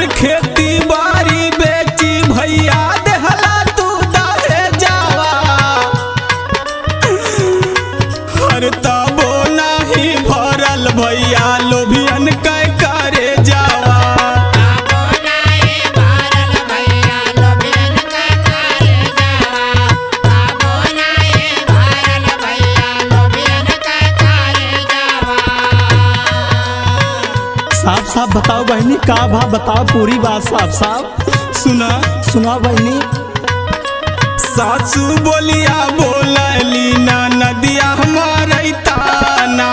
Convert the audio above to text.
अपन खेती बाड़ी बेची भैया देहला तू दाहे जावा हर तबो नहीं भरल भैया लोभियन कै करे जावा साफ साफ बताओ बहनी, का भाव बताओ, पूरी बात साफ साफ सुना सुना बहनी। सासू बोलिया बोलली ना नदिया हमारे ताना